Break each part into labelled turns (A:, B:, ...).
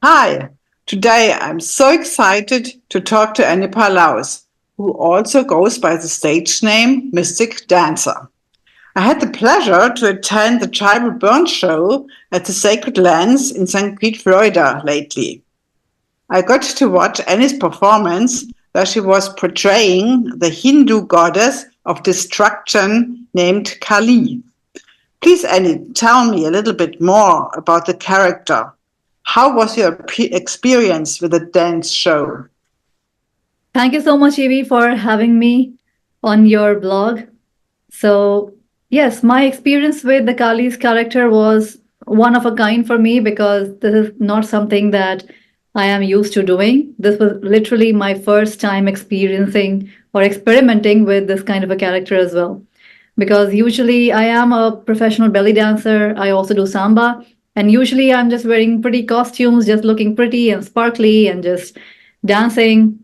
A: Hi, today I'm so excited to talk to Anipar Laus, who also goes by the stage name Mystic Dancer. I had the pleasure to attend the Tribal Burn show at the Sacred Lands in St. Pete, Florida lately. I got to watch Annie's performance where she was portraying the Hindu goddess of destruction named Kali. Please, Annie, tell me a little bit more about the character. How was your experience with the dance show?
B: Thank you so much, Evi, for having me on your blog. So, yes, my experience with the Kali's character was one of a kind for me because this is not something that I am used to doing. This was literally my first time experiencing or experimenting with this kind of a character as well. Because usually I am a professional belly dancer, I also do samba, and usually I'm just wearing pretty costumes, just looking pretty and sparkly and just dancing.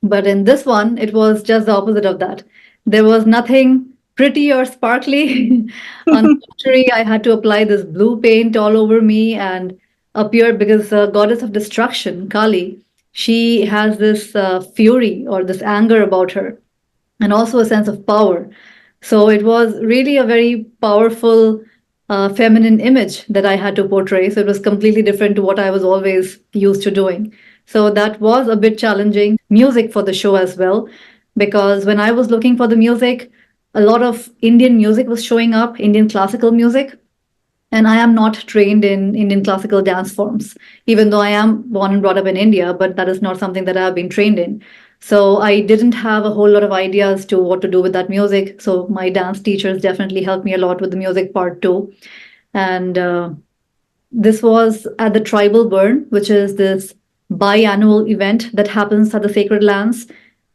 B: But in this one, it was just the opposite of that. There was nothing pretty or sparkly. On the contrary, I had to apply this blue paint all over me and appear because the goddess of destruction, Kali, she has this fury or this anger about her and also a sense of power. So it was really a very powerful feminine image that I had to portray. So it was completely different to what I was always used to doing. So that was a bit challenging. Music for the show as well, because when I was looking for the music, a lot of Indian music was showing up, Indian classical music. And I am not trained in Indian classical dance forms, even though I am born and brought up in India, but that is not something that I have been trained in. So I didn't have a whole lot of ideas to what to do with that music. So my dance teachers definitely helped me a lot with the music part too. And this was at the Tribal Burn, which is this biannual event that happens at the Sacred Lands.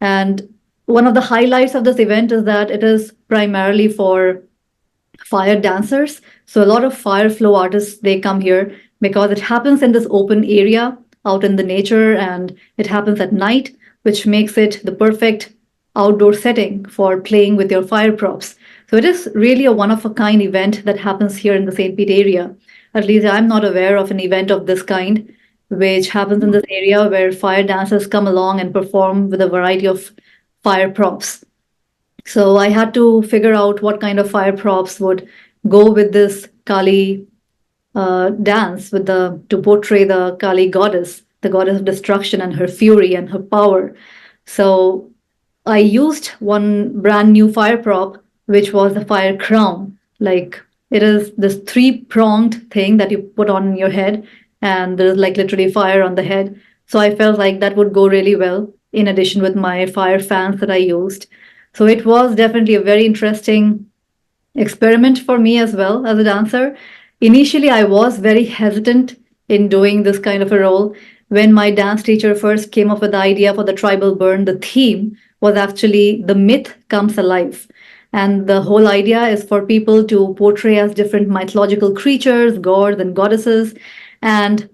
B: And one of the highlights of this event is that it is primarily for fire dancers. So a lot of fire flow artists they come here because it happens in this open area out in the nature and it happens at night, which makes it the perfect outdoor setting for playing with your fire props. So it is really a one of a kind event that happens here in the St. Pete area. At least I'm not aware of an event of this kind which happens in this area where fire dancers come along and perform with a variety of fire props. So I had to figure out what kind of fire props would go with this Kali dance, with the to portray the Kali goddess, the goddess of destruction and her fury and her power. So I used one brand new fire prop, which was the fire crown. Like it is this three-pronged thing that you put on your head, and there's like literally fire on the head. So I felt like that would go really well in addition with my fire fans that I used. So it was definitely a very interesting experiment for me as well as a dancer. Initially, I was very hesitant in doing this kind of a role. When my dance teacher first came up with the idea for the tribal burn, the theme was actually the myth comes alive. And the whole idea is for people to portray as different mythological creatures, gods, and goddesses. And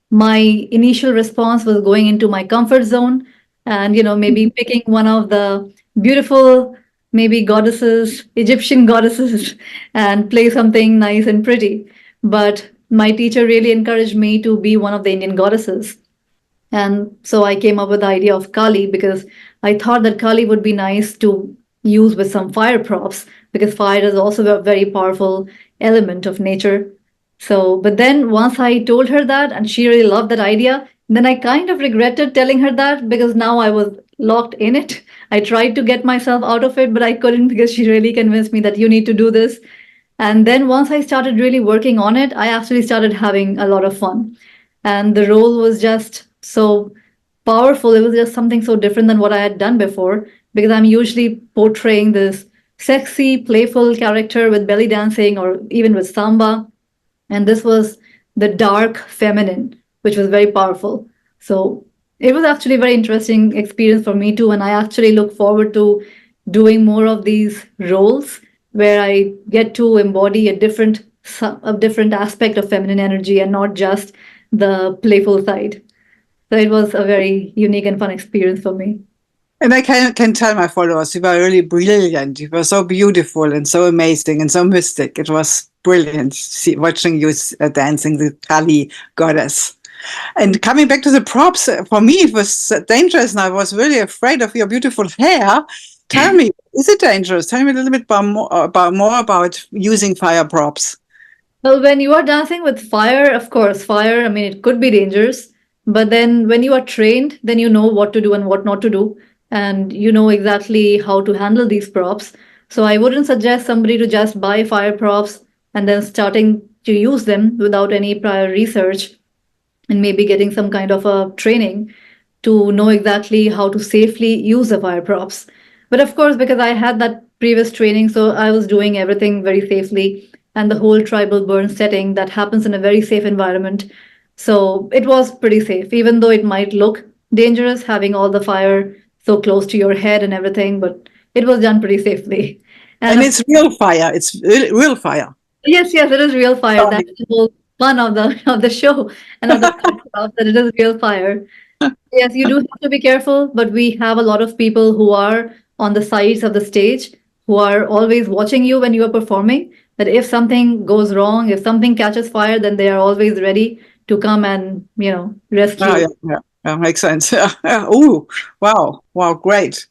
B: my initial response was going into my comfort zone and maybe picking one of the beautiful maybe goddesses, Egyptian goddesses, and play something nice and pretty. But my teacher really encouraged me to be one of the Indian goddesses. And so I came up with the idea of Kali because I thought that Kali would be nice to use with some fire props because fire is also a very powerful element of nature. So, but then once I told her that and she really loved that idea, then I kind of regretted telling her that because now I was locked in it. I tried to get myself out of it, but I couldn't because she really convinced me that you need to do this. And then once I started really working on it, I actually started having a lot of fun. And the role was just so powerful. It was just something so different than what I had done before because I'm usually portraying this sexy, playful character with belly dancing or even with samba. And this was the dark feminine, which was very powerful. So it was actually a very interesting experience for me too. And I actually look forward to doing more of these roles where I get to embody a different aspect of feminine energy and not just the playful side. So it was a very unique and fun experience for me.
A: And I can tell my followers, you were really brilliant. You were so beautiful and so amazing and so mystic. It was brilliant watching you dancing the Kali goddess. And coming back to the props, for me it was dangerous, and I was really afraid of your beautiful hair. Tell me, is it dangerous? Tell me a little bit more about using fire props.
B: Well, when you are dancing with fire, of course, fire, I mean, it could be dangerous. But then when you are trained, then you know what to do and what not to do. And you know exactly how to handle these props. So I wouldn't suggest somebody to just buy fire props and then starting to use them without any prior research and maybe getting some kind of a training to know exactly how to safely use the fire props. But of course, because I had that previous training, so I was doing everything very safely and the whole tribal burn setting that happens in a very safe environment. So it was pretty safe, even though it might look dangerous having all the fire so close to your head and everything, but it was done pretty safely. And
A: And
B: of
A: it's real fire. It's real fire.
B: Yes, yes, it is real fire.
A: Sorry.
B: That's the whole fun of the of the show and of the podcast, that it is real fire. Yes, you do have to be careful, but we have a lot of people who are on the sides of the stage who are always watching you when you are performing. That if something goes wrong, if something catches fire, then they are always ready to come and,
A: Oh,
B: rescue.
A: yeah, yeah, yeah, makes sense. Oh, wow, wow, great.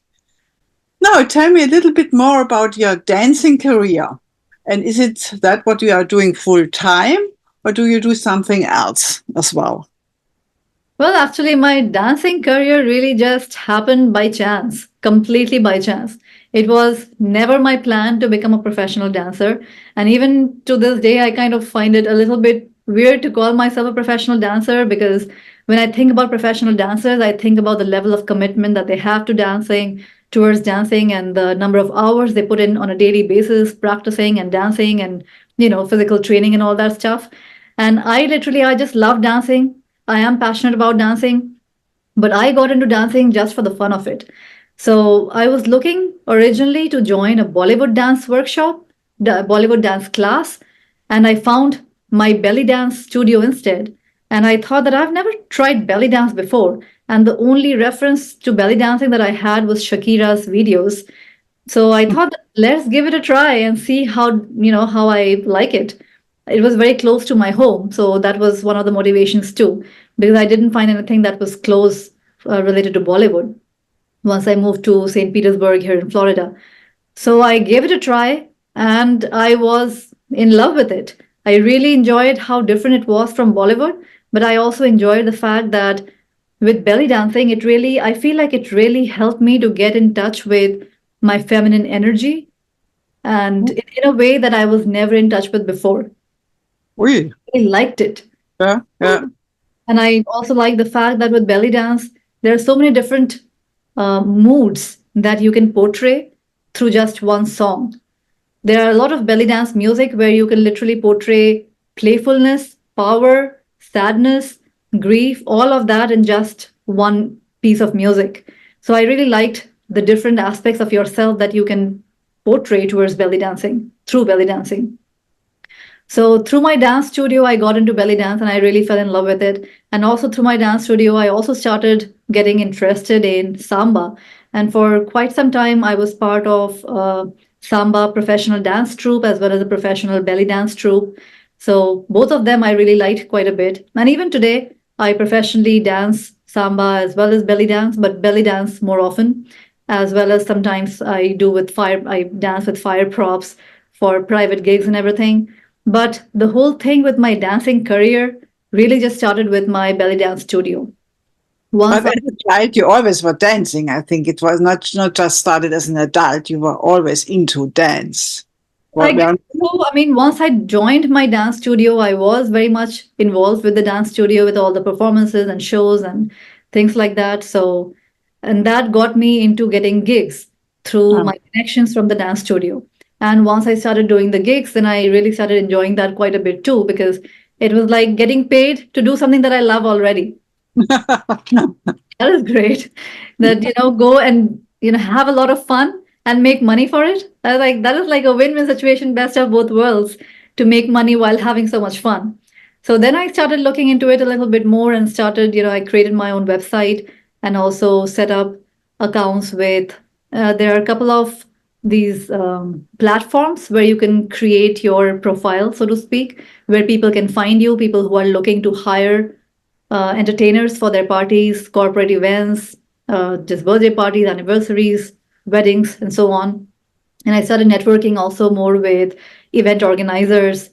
A: Now, tell me a little bit more about your dancing career. And is it that what you are doing full time, or do you do something else as well?
B: Well, actually, my dancing career really just happened by chance, completely by chance. It was never my plan to become a professional dancer. And even to this day, I kind of find it a little bit weird to call myself a professional dancer because when I think about professional dancers, I think about the level of commitment that they have to dancing, towards dancing, and the number of hours they put in on a daily basis, practicing and dancing and, physical training and all that stuff. And I just love dancing. I am passionate about dancing, but I got into dancing just for the fun of it. So I was looking originally to join a Bollywood dance workshop, the Bollywood dance class, and I found my belly dance studio instead. And I thought that I've never tried belly dance before. And the only reference to belly dancing that I had was Shakira's videos. So I thought, let's give it a try and see how I like it. It was very close to my home, so that was one of the motivations too, because I didn't find anything that was close related to Bollywood once I moved to St. Petersburg here in Florida. So I gave it a try and I was in love with it. I really enjoyed how different it was from Bollywood, but I also enjoyed the fact that with belly dancing, I feel like it really helped me to get in touch with my feminine energy and in a way that I was never in touch with before.
A: Oui,
B: I liked it.
A: yeah, yeah.
B: And I also like the fact that with belly dance, there are so many different moods that you can portray through just one song. There are a lot of belly dance music where you can literally portray playfulness, power, sadness, grief, all of that in just one piece of music. So I really liked the different aspects of yourself that you can portray towards belly dancing, through belly dancing. So through my dance studio, I got into belly dance and I really fell in love with it. And also through my dance studio, I also started getting interested in samba. And for quite some time, I was part of a samba professional dance troupe as well as a professional belly dance troupe. So both of them I really liked quite a bit. And even today, I professionally dance samba as well as belly dance, but belly dance more often, as well as sometimes I dance with fire props for private gigs and everything. But the whole thing with my dancing career really just started with my belly dance studio. Once
A: But
B: I
A: as a child, you always were dancing. I think it was not just started as an adult. You were always into dance.
B: I guess
A: Well,
B: so. I mean, once I joined my dance studio, I was very much involved with the dance studio with all the performances and shows and things like that. So, and that got me into getting gigs through
A: um,
B: my connections from the dance studio. And once I started doing the gigs, then I really started enjoying that quite a bit too, because it was like getting paid to do something that I love already. That is great. That, go and, have a lot of fun and make money for it. I was like, that is like a win-win situation, best of both worlds, to make money while having so much fun. So then I started looking into it a little bit more and started, I created my own website and also set up accounts with, there are a couple of these platforms where you can create your profile, so to speak, where people can find you, people who are looking to hire entertainers for their parties, corporate events, just birthday parties, anniversaries, weddings, and so on. And I started networking also more with event organizers.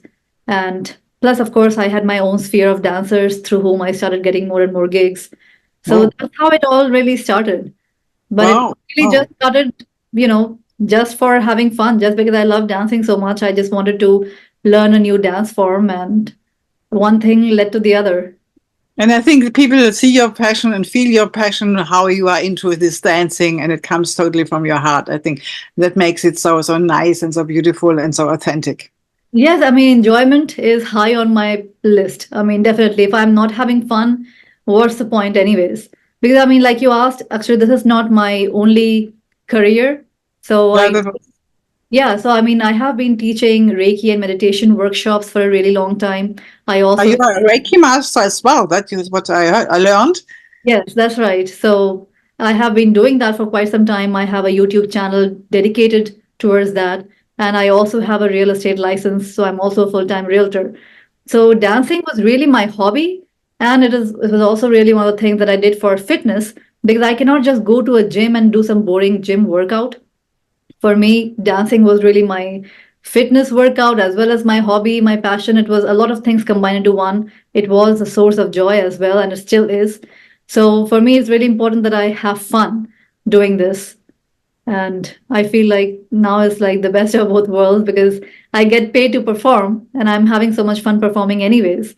B: And plus, of course, I had my own sphere of dancers through whom I started getting more and more gigs. So
A: Oh,
B: that's how it all really started. But it
A: wow.
B: really
A: Oh.
B: just started, just for having fun, just because I love dancing so much. I just wanted to learn a new dance form, and one thing led to the other.
A: And I think people see your passion and feel your passion, how you are into this dancing, and it comes totally from your heart. I think that makes it so nice and so beautiful and so authentic.
B: Yes, I mean, enjoyment is high on my list. I mean, definitely. If I'm not having fun, what's the point, anyways? Because, I mean, like you asked, actually, this is not my only career. So,
A: Well, that was-
B: yeah, so I mean, I have been teaching Reiki and meditation workshops for a really long time. I
A: Are
B: also
A: you a Reiki master as well? That is what I heard, I learned.
B: Yes, that's right. So I have been doing that for quite some time. I have a YouTube channel dedicated towards that. And I also have a real estate license. So I'm also a full-time realtor. So dancing was really my hobby. And it was also really one of the things that I did for fitness because I cannot just go to a gym and do some boring gym workout. For me, dancing was really my fitness workout as well as my hobby, my passion. It was a lot of things combined into one. It was a source of joy as well, and it still is. So for me, it's really important that I have fun doing this. And I feel like now is like the best of both worlds because I get paid to perform and I'm having so much fun performing anyways.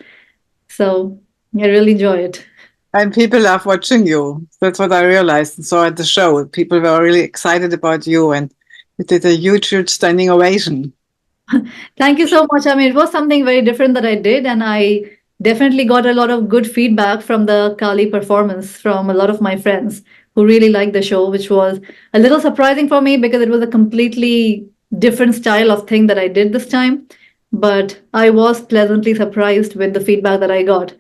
B: So I really enjoy it.
A: And people love watching you. That's what I realized. And so at the show, people were really excited about you, and you did a huge standing ovation.
B: Thank you so much. I mean, it was something very different that I did, and I definitely got a lot of good feedback from the Kali performance from a lot of my friends who really liked the show, which was a little surprising for me because it was a completely different style of thing that I did this time. But I was pleasantly surprised with the feedback that I got.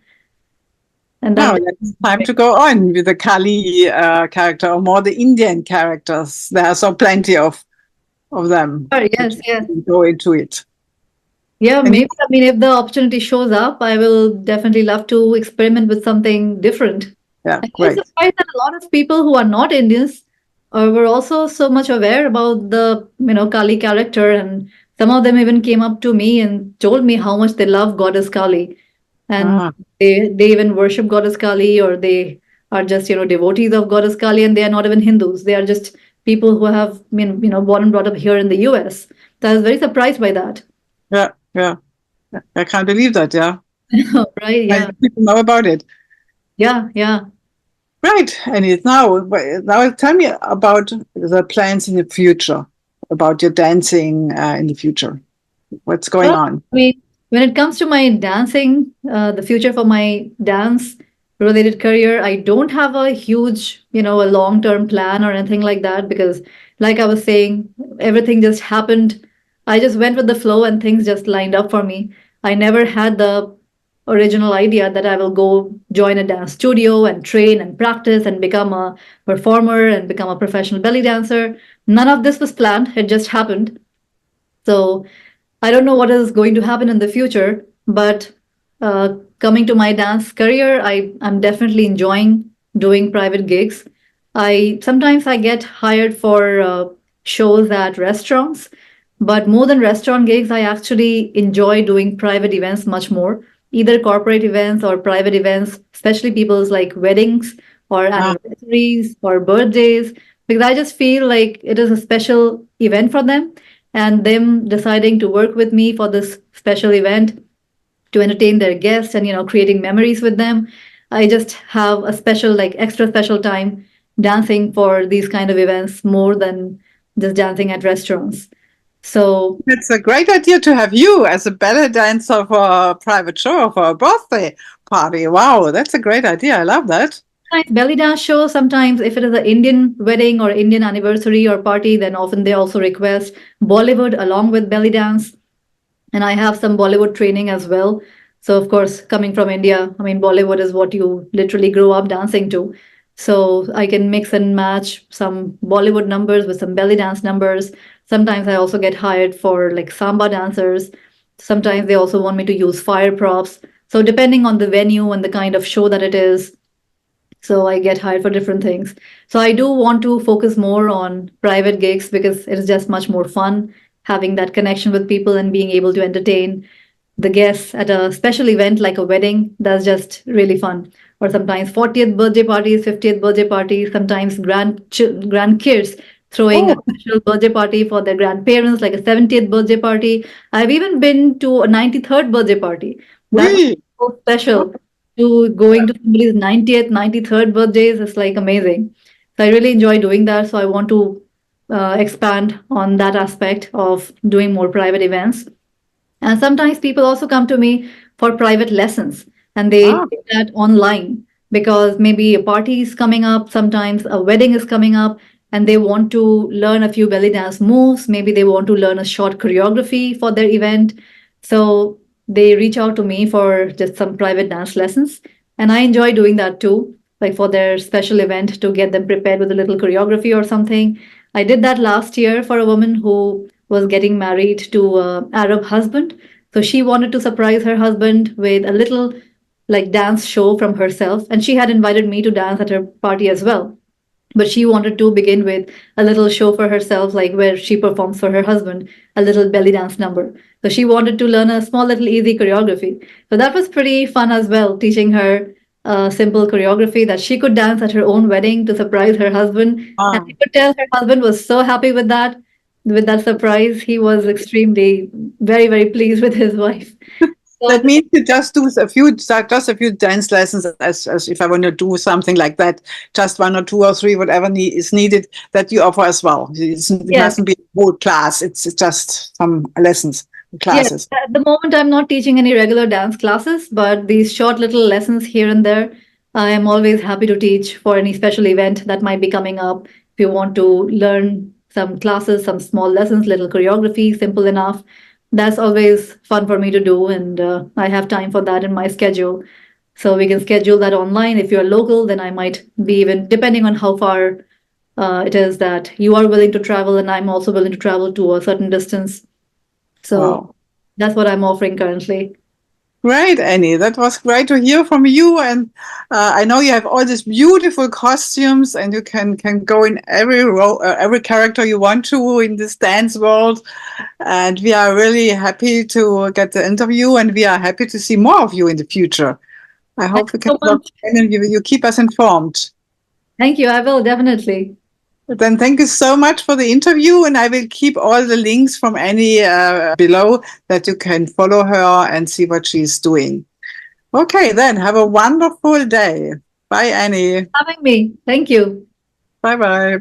B: And
A: Now
B: that
A: it's time to go on with the Kali character or more the Indian characters. There are so plenty of them.
B: yes, yes.
A: Go into it.
B: Yeah,
A: And
B: maybe. I mean, if the opportunity shows up, I will definitely love to experiment with something different.
A: yeah,
B: And I'm
A: great.
B: surprised that a lot of people who are not Indians were also so much aware about the, Kali character, and some of them even came up to me and told me how much they love Goddess Kali, and
A: Ah,
B: they even worship Goddess Kali, or they are just, devotees of Goddess Kali, and they are not even Hindus. They are just people who have been, born and brought up here in the U.S. So I was very surprised by that.
A: yeah, yeah. I can't believe that. Yeah,
B: Right?
A: I
B: Yeah.
A: people know about it.
B: Yeah. Yeah.
A: Right. And it's now tell me about the plans in the future, about your dancing in the future. What's going
B: Well,
A: on?
B: I mean, when it comes to my dancing, the future for my dance related career, I don't have a huge, a long term plan or anything like that because, like I was saying, everything just happened. I just went with the flow and things just lined up for me. I never had the original idea that I will go join a dance studio and train and practice and become a performer and become a professional belly dancer. None of this was planned, it just happened. So I don't know what is going to happen in the future, but coming to my dance career, I'm definitely enjoying doing private gigs. I sometimes I get hired for shows at restaurants, but more than restaurant gigs, I actually enjoy doing private events much more, either corporate events or private events, especially people's like weddings or
A: Ah,
B: anniversaries or birthdays, because I just feel like it is a special event for them, and them deciding to work with me for this special event to entertain their guests and creating memories with them. I just have a special, like extra special time dancing for these kind of events more than just dancing at restaurants. So
A: it's a great idea to have you as a ballet dancer for a private show for a birthday party. Wow, that's a great idea. I love that.
B: sometimes belly dance shows, sometimes if it is an Indian wedding or Indian anniversary or party, then often they also request Bollywood along with belly dance. And I have some Bollywood training as well. So, of course, coming from India, I mean, Bollywood is what you literally grow up dancing to. So, I can mix and match some Bollywood numbers with some belly dance numbers. Sometimes I also get hired for like samba dancers. Sometimes they also want me to use fire props. So depending on the venue and the kind of show that it is, so I get hired for different things. So I do want to focus more on private gigs because it is just much more fun having that connection with people and being able to entertain the guests at a special event like a wedding. That's just really fun. Or sometimes 40th birthday parties, 50th birthday parties, sometimes grandkids throwing a
A: Oh,
B: special birthday party for their grandparents, like a 70th birthday party. I've even been to a 93rd birthday party. That was
A: really?
B: so special, to going to somebody's 90th, 93rd birthdays is like amazing. So I really enjoy doing that. So I want to expand on that aspect of doing more private events. And sometimes people also come to me for private lessons and they
A: Ah,
B: do that online because maybe a party is coming up, sometimes a wedding is coming up, and they want to learn a few belly dance moves. Maybe they want to learn a short choreography for their event. So they reach out to me for just some private dance lessons. And I enjoy doing that too, like for their special event to get them prepared with a little choreography or something. I did that last year for a woman who was getting married to an Arab husband. So she wanted to surprise her husband with a little like dance show from herself. And she had invited me to dance at her party as well. But she wanted to begin with a little show for herself, like where she performs for her husband, a little belly dance number. So she wanted to learn a small little easy choreography. So that was pretty fun as well, teaching her a simple choreography that she could dance at her own wedding to surprise her husband. And
A: ah.
B: I could tell her husband was so happy with that surprise. He was extremely, very, very pleased with his wife. So
A: That means you just do just a few dance lessons, as if I want to do something like that, just one or two or three, whatever is needed, that you offer as well. It
B: yes,
A: mustn't be a whole class. It's just some lessons,
B: yes,
A: classes.
B: at the moment, I'm not teaching any regular dance classes, but these short little lessons here and there, I am always happy to teach for any special event that might be coming up. If you want to learn some classes, some small lessons, little choreography, simple enough, that's always fun for me to do. And I have time for that in my schedule. So we can schedule that online. If you're local, then I might be even, depending on how far it is that you are willing to travel, and I'm also willing to travel to a certain distance. So
A: Wow.
B: that's what I'm offering currently.
A: Great, Annie. That was great to hear from you. And I know you have all these beautiful costumes, and you can go in every role, every character you want to in this dance world. And we are really happy to get the interview, and we are happy to see more of you in the future. I
B: Thank
A: hope we
B: you
A: can
B: so
A: work
B: much.
A: and you keep us informed.
B: Thank you. I will definitely.
A: Then thank you so much for the interview, and I will keep all the links from Annie below that you can follow her and see what she's doing. Okay, then have a wonderful day. Bye, Annie.
B: Having me. Thank you.
A: Bye bye.